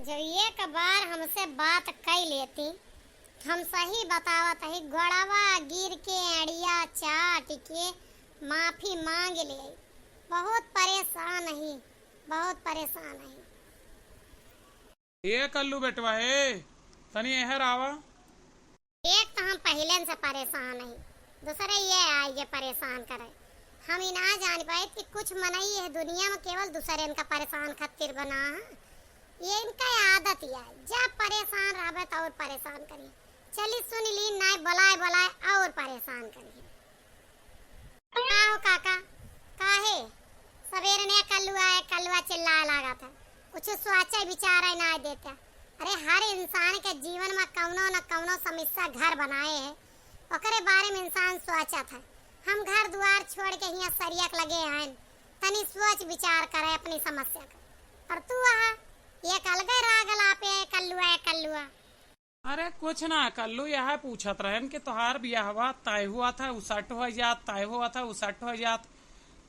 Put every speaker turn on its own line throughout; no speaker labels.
जो एक बार हमसे बात कई लेती, हम सही बतावत ही गोड़वा गिर के एड़िया चाट के माफी मांग ले। बहुत परेशान ही, बहुत परेशान ही।
ये कल्लू बेटवा है तनी एहर आवा।
एक तो हम पहले से परेशान है, दूसरे ये आए परेशान करे। हम ही ना जान पाए कि कुछ मनई है दुनिया में केवल दूसरे इनका परेशान खातिर बना है। ये इनका आदत ही है, जब परेशान रहे तो और परेशान करिए। चली सुन ली ना, बुलाए बुलाए और परेशान करिए। का हो काका, काहे सवेरे ने कल्लुआ चिल्लाए लगा था, कुछ सोचे विचार ना देता। अरे हर इंसान के जीवन में कौनो न कौनो समस्या घर बनाए है, ओकरे बारे में इंसान सोचा था। हम घर द्वार छोड़ के यहाँ सरियक लगे हैं, तनी सोच विचार करे अपनी समस्या का। और तू वहाँ ये कल गए रागला पे कल्लुआ।
अरे कुछ ना कल्लू यह पूछत रहन कि तोहार बियाहवा तय हुआ था उसट हो जात, तय हुआ था उसट हो जात।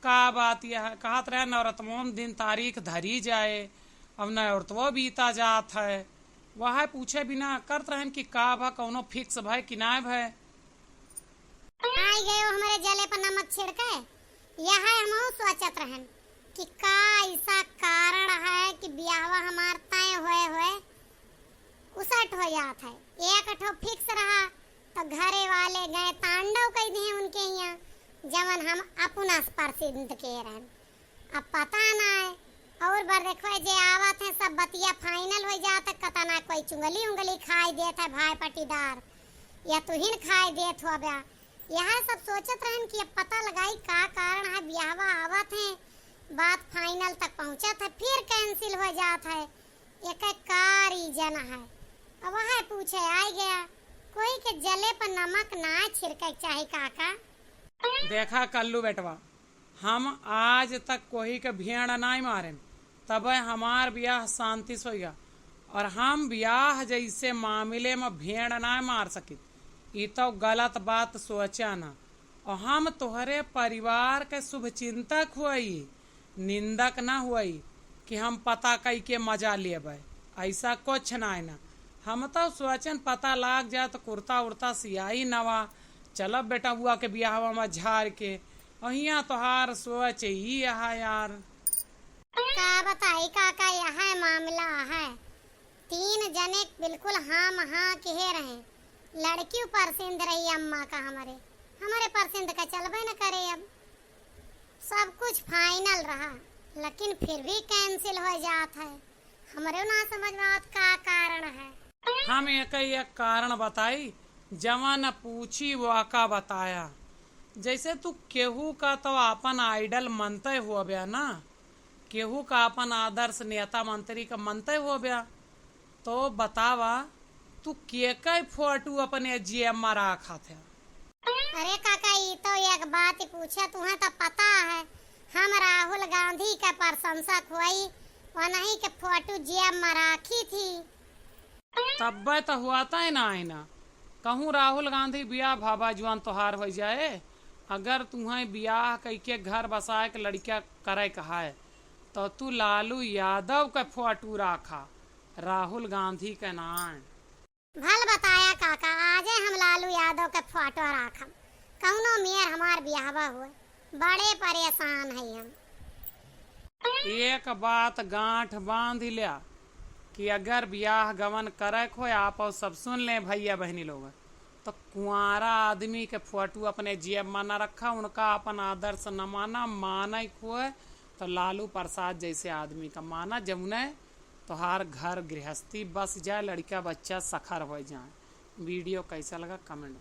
का बात यह कहत रहे नवरत्मों दिन तारीख धरी जाए, अब नवरत्वो बीता जात है। वह पूछे बिना करत रहन कि का भा कौनो फिक्स भाई कि ना भाई।
आई गए हमारे जले पर नमक छिड़के। यह हम सोचत रहन कि का ऐसा कारण है कि ब्याहवा हमार तय हुए उसट हो जात है। एक ठो फिक्स रहा तो घरे वाले गए तांडव कर दिए उनके यहाँ, जवन हम अपना प्रसिद्ध के रहन। अब पता ना है और बार देखो जे आवत है सब बतिया फाइनल हो जाता, कता ना कोई चुंगली उंगली खाई देता है भाई पटीदार, या तुहिन खाई देत हुआ ब्याह। यह सब सोचत रहन कि अब पता लगाई का कारण है ब्याहवा आवत है, बात फाइनल तक पहुंचत है फिर कैंसिल हो जात है। एक का रीजन है। अब वह पूछे आ गया कोई के जले पर नमक ना छिड़के चाहे काका।
देखा कल्लू बेटवा, हम आज तक कोई के भेड़ नहीं मारे, तब हमार ब्याह शांति से होगा। और हम ब्याह जैसे मामले में भेड़ ना मार सके, ये तो गलत बात सोचा ना। और हम तोहरे परिवार के शुभ चिंतक हुई, निंदक ना हुई कि हम पता कई के मजा लेबै, ऐसा कुछ ना है ना। हम तो सोचन पता लाग जाए तो कुर्ता उर्ता सियाई नवा चलब बेटा बुआ के ब्याहवा में झाड़ के। अहिया तोहार सोच ही है यार।
का बताई काका, यह मामला है 3 जने बिल्कुल हाँ कहे रहे। लड़की पसंद रही अम्मा का, हमारे पसंद का चलबे न करे। अब सब कुछ फाइनल रहा लेकिन फिर भी कैंसिल हो जात है। हमारे ना समझ में आवत का कारण है।
हम एक कारण बताई, जवन पूछी वो का बताया। जैसे तू केहू का तो अपन आइडल मनते हुआ बया ना, केहू का अपन आदर्श नेता मंत्री का मनते हुआ बया, तो बतावा तू के फोटो अपने जीएम में रखा था।
अरे काका ये तो एक बात ही पूछा, तुम्हें तो पता है हम राहुल गांधी का प्रशंसक हुई, वही के फोटो जेब में रखी थी।
तब तो हुआ था ना है ना। कहूँ राहुल गांधी ब्याह भाभा जुआन तोहार हो जाए, अगर तुम्हें ब्याह कई के घर बसाए के लड़किया करे कहा है तो तू लालू यादव का फोटो रखा, राहुल गांधी के नाम।
भल बताया काका, आजे हम लालू यादव के फोटो रखम, कौनो मेयर हमार ब्याहवा हुए। बड़े परेशान है हम।
एक बात गांठ बांध लिया कि अगर ब्याह गवन करे खो आप और सब सुन ले भैया बहनी लोग, तो कुंवारा आदमी के फोटो अपने जेब में न रखा, उनका अपन आदर्श न माना खोए तो लालू प्रसाद जैसे आदमी का माना, जमुने तोहार घर गृहस्थी बस जाए, लड़का बच्चा सखर हो जाए। वीडियो कैसा लगा कमेंट